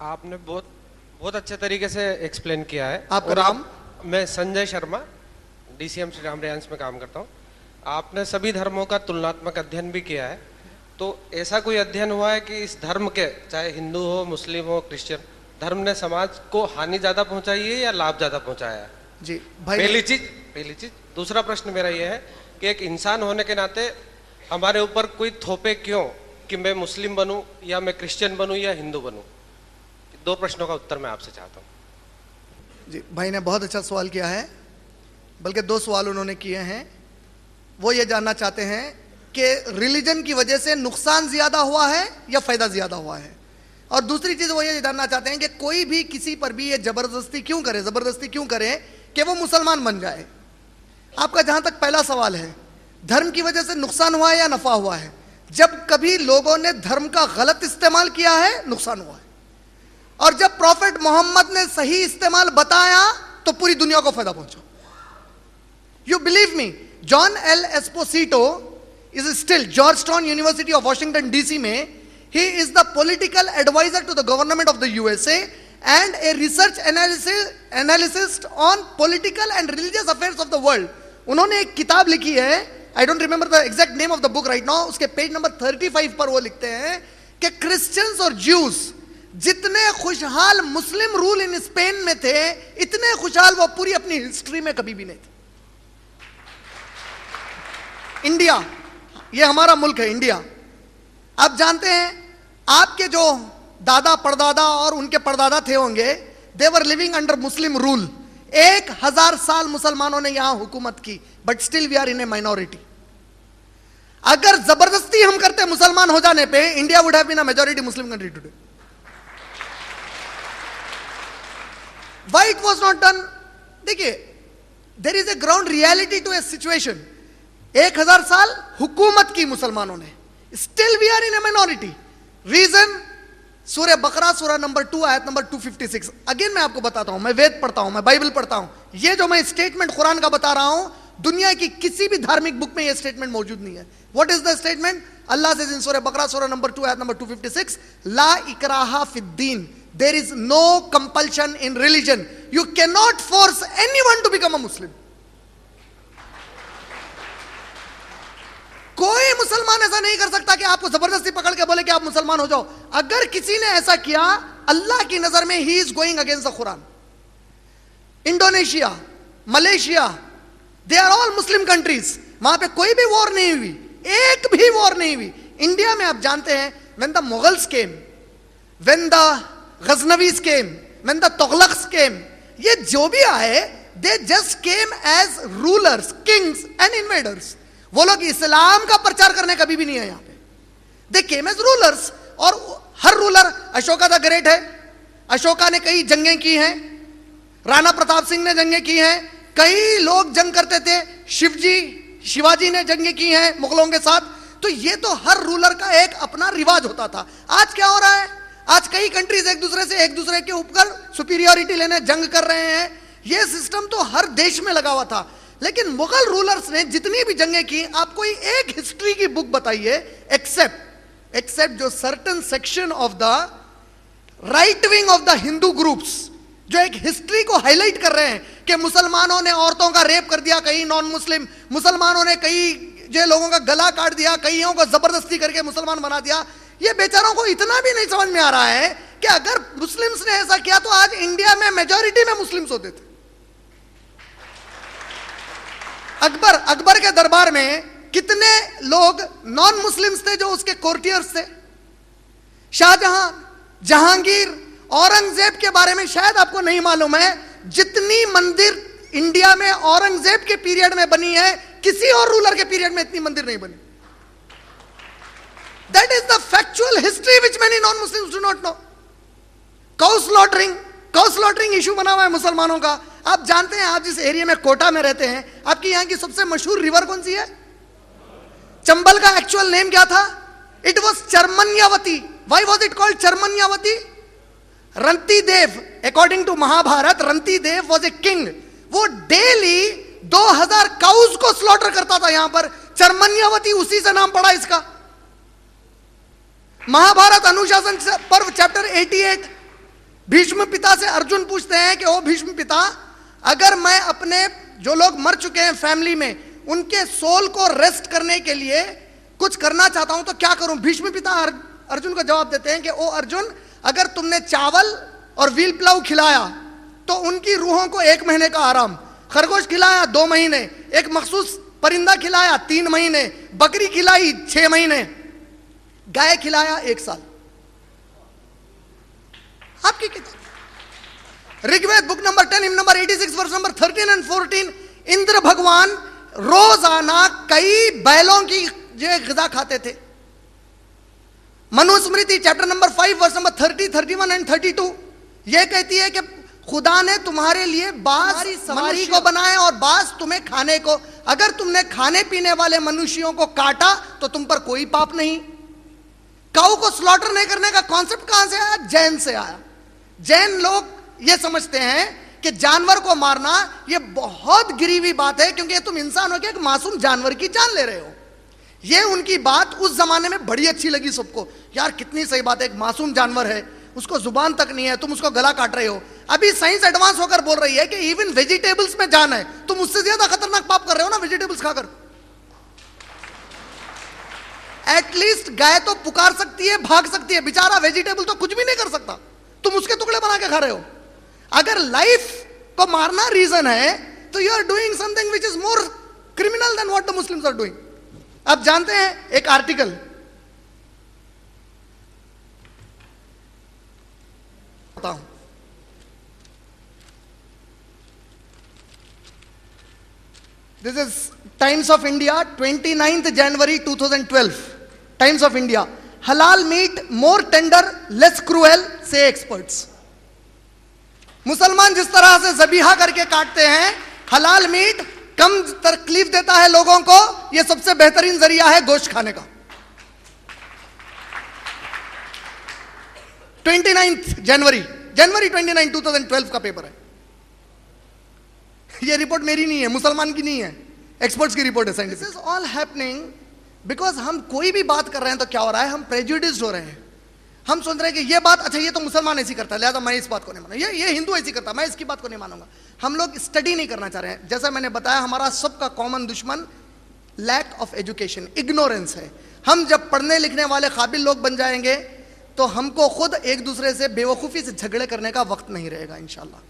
आपने बहुत बहुत अच्छे तरीके से एक्सप्लेन किया है। आपका और नाम? मैं संजय शर्मा, डीसीएम श्री राम रिलायंस में काम करता हूँ। आपने सभी धर्मों का तुलनात्मक अध्ययन भी किया है, तो ऐसा कोई अध्ययन हुआ है कि इस धर्म के, चाहे हिंदू हो, मुस्लिम हो, क्रिश्चियन, धर्म ने समाज को हानि ज्यादा पहुंचाई है या लाभ ज्यादा पहुंचाया है? जी भाई। पहली चीज। दूसरा प्रश्न मेरा यह है कि एक इंसान होने के नाते हमारे ऊपर कोई थोपे क्यों कि मैं मुस्लिम बनूं या मैं क्रिश्चियन बनूं या हिंदू बनूं? दो प्रश्नों का उत्तर मैं आपसे चाहता हूं। जी भाई ने बहुत अच्छा सवाल किया है, बल्कि दो सवाल उन्होंने किए हैं। वो ये जानना चाहते हैं कि रिलीजन की वजह से नुकसान ज्यादा हुआ है या फायदा ज्यादा हुआ है, और दूसरी चीज वो ये जानना चाहते हैं कि कोई भी किसी पर भी ये जबरदस्ती क्यों करे कि वो मुसलमान बन जाए। आपका जहां तक पहला सवाल है, धर्म की वजह से नुकसान हुआ है या नफा हुआ है, जब कभी लोगों ने धर्म का गलत इस्तेमाल किया है नुकसान हुआ है, और जब प्रॉफेट मोहम्मद ने सही इस्तेमाल बताया तो पूरी दुनिया को फायदा पहुंचा। You believe me, John L Esposito is still Georgetown university of Washington DC में, he is the political advisor to the government of the USA and a research analyst on political and religious affairs of the world. उन्होंने एक किताब लिखी है, I don't remember the exact name of the book right now, उसके page number 35 पर वो लिखते हैं कि क्रिश्चियंस और ज्यूज जितने खुशहाल मुस्लिम रूल इन स्पेन में थे, इतने खुशहाल वो पूरी अपनी हिस्ट्री में कभी भी नहीं थे। इंडिया, ये हमारा मुल्क है इंडिया। आप जानते हैं आपके जो दादा परदादा और उनके परदादा थे होंगे, they were living under Muslim rule. 1000 साल मुसलमानों ने यहां हुकूमत की, but still we are in a minority. अगर जबरदस्ती हम करते मुसलमान हो जाने पे, India would have been a majority Muslim country today. Why it was not done? देखिए, there is a ground reality to a situation. 1000 साल हुकूमत की मुसलमानों ने, still we are in a minority. Reason, सूरह बकरा सूरह नंबर 2 आयत नंबर 256। अगेन मैं आपको बताता हूं, मैं वेद पढ़ता हूं, मैं बाइबल पढ़ता हूं। ये जो मैं स्टेटमेंट कुरान का बता रहा हूं, दुनिया की किसी भी धार्मिक बुक में ये स्टेटमेंट मौजूद नहीं है। What is the statement? Allah says in सूरह बकरा सूरह नंबर 2 आयत नंबर 256, ला इकराहा फिद्दीन, there is no compulsion in religion, you can not force anyone to become a Muslim. कोई मुसलमान ऐसा नहीं कर सकता कि आपको जबरदस्ती पकड़ के बोले कि आप मुसलमान हो जाओ। अगर किसी ने ऐसा किया, अल्लाह की नजर में ही is going against the Quran. Indonesia, Malaysia, they are all Muslim countries, वहां पे कोई भी वॉर नहीं हुई, एक भी वॉर नहीं हुई। इंडिया में आप जानते हैं, when the Mughals came, when the Ghaznavids came, when the Tughlaqs came, ये जो भी आए, they just came as rulers, kings and invaders. वो लोग इस्लाम का प्रचार करने कभी भी नहीं है यहां पे। दे केम एज रूलर्स, और हर रूलर, अशोका द ग्रेट है, अशोका ने कई जंगें की हैं, राणा प्रताप सिंह ने जंगें की हैं, कई लोग जंग करते थे, शिवाजी ने जंगें की हैं मुगलों के साथ। तो ये तो हर रूलर का एक अपना रिवाज होता था। आज क्या हो रहा है? आज कई कंट्रीज एक दूसरे के ऊपर सुपीरियरिटी लेने जंग कर रहे हैं। ये सिस्टम तो हर देश में लगा हुआ था, लेकिन मुगल रूलर्स ने जितनी भी जंगें की, आप कोई एक हिस्ट्री की बुक बताइए, एक्सेप्ट जो certain section of the right wing of the Hindu groups, जो एक हिस्ट्री को हाईलाइट कर रहे हैं कि मुसलमानों ने औरतों का रेप कर दिया, कई नॉन मुस्लिम, मुसलमानों ने कई जो लोगों का गला काट दिया, कईयों को जबरदस्ती करके मुसलमान बना दिया। ये बेचारों को इतना भी नहीं समझ में आ रहा है कि अगर मुस्लिम्स ने ऐसा किया तो आज इंडिया में मेजॉरिटी में मुस्लिम्स होते थे। अकबर के दरबार में कितने लोग नॉन मुस्लिम्स थे जो उसके कोर्टियर्स थे। शाहजहां, जहांगीर, औरंगजेब के बारे में शायद आपको नहीं मालूम है, जितनी मंदिर इंडिया में औरंगजेब के पीरियड में बनी है, किसी और रूलर के पीरियड में इतनी मंदिर नहीं बनी। That is the factual history which many non Muslims do not know. Cow slaughtering issue बना हुआ है मुसलमानों का। आप जानते हैं, आप जिस एरिया में कोटा में रहते हैं, आपकी यहां की सबसे मशहूर रिवर कौन सी है? चंबल का एक्चुअल नेम क्या था? It was Charmanyavati. Why was it called Charmanyavati? Ranti Dev, according to Mahabharata, Ranti Dev was a king. वो डेली 2000 काउज को स्लॉटर करता था यहां पर। चरमन्यावती, उसी से नाम पड़ा इसका। महाभारत अनुशासन पर्व चैप्टर 88, भीष्म पिता से अर्जुन पूछते हैं कि ओ भीष्म पिता, अगर मैं अपने जो लोग मर चुके हैं फैमिली में, उनके सोल को रेस्ट करने के लिए कुछ करना चाहता हूं तो क्या करूं? भीष्म पिता अर्जुन को जवाब देते हैं कि ओ अर्जुन, अगर तुमने चावल और व्हील प्लाउ खिलाया तो उनकी रूहों को 1 महीने का आराम, खरगोश खिलाया 2 महीने, एक मखसूस परिंदा खिलाया 3 महीने, बकरी खिलाई 6 महीने, गाय खिलाया 1 साल। आपकी किताब ऋग्वेद बुक नंबर 10 नंबर 86 वर्ष नंबर 13 एंड 14, इंद्र भगवान रोजाना कई बैलों की जो ग़िज़ा खाते थे। मनुस्मृति चैप्टर नंबर 5 वर्ष नंबर 30, 31 एंड 32 यह कहती है कि खुदा ने तुम्हारे लिए बाज सवारी को बनाया और बाज तुम्हें खाने को। अगर तुमने खाने पीने वाले मनुष्यों को काटा तो तुम पर कोई पाप नहीं। काऊ को स्लॉटर नहीं करने का कॉन्सेप्ट कहां से आया? जैन से आया। जैन लोग यह समझते हैं कि जानवर को मारना यह बहुत गिरी हुई बात है, क्योंकि तुम इंसान हो के एक मासूम जानवर की जान ले रहे हो। ये उनकी बात उस जमाने में बड़ी अच्छी लगी सबको, यार कितनी सही बात है, एक मासूम जानवर है, उसको जुबान तक नहीं है, तुम उसको गला काट रहे हो। अभी साइंस एडवांस होकर बोल रही है कि इवन वेजिटेबल्स में जान है, तुम उससे ज्यादा खतरनाक पाप कर रहे हो ना वेजिटेबल्स खाकर। एटलीस्ट गाय तो पुकार सकती है, भाग सकती है, बेचारा वेजिटेबल तो कुछ भी नहीं कर सकता, तुम उसके टुकड़े बना के खा रहे हो। अगर लाइफ को मारना रीजन है तो you are doing something which is more criminal than what the Muslims are doing. आप जानते हैं एक आर्टिकल बताऊं, this is Times of India 29 January 2012। Times of India, halal meat more tender less cruel says experts. मुसलमान जिस तरह से ज़बीहा करके काटते हैं, हलाल मीट कम तकलीफ देता है लोगों को, यह सबसे बेहतरीन जरिया है गोश्त खाने का। 29 जनवरी 29, 2012 का पेपर है। यह रिपोर्ट मेरी नहीं है, मुसलमान की नहीं है, एक्सपर्ट्स की रिपोर्ट है, scientific. This is all happening because हम कोई भी बात कर रहे हैं तो क्या हो रहा है, हम प्रेजुडिस्ड हो रहे हैं। हम सोच रहे हैं कि ये बात, अच्छा ये तो मुसलमान ऐसी करता है, लिहाजा मैं इस बात को नहीं मानूंगा, ये हिंदू ऐसी करता है, मैं इसकी बात को नहीं मानूंगा। हम लोग स्टडी नहीं करना चाह रहे हैं। जैसा मैंने बताया, हमारा सबका कॉमन दुश्मन लैक ऑफ एजुकेशन, इग्नोरेंस है। हम जब पढ़ने लिखने वाले काबिल लोग बन जाएंगे तो हमको खुद एक दूसरे से बेवकूफ़ी से झगड़े करने का वक्त नहीं रहेगा इंशाल्लाह।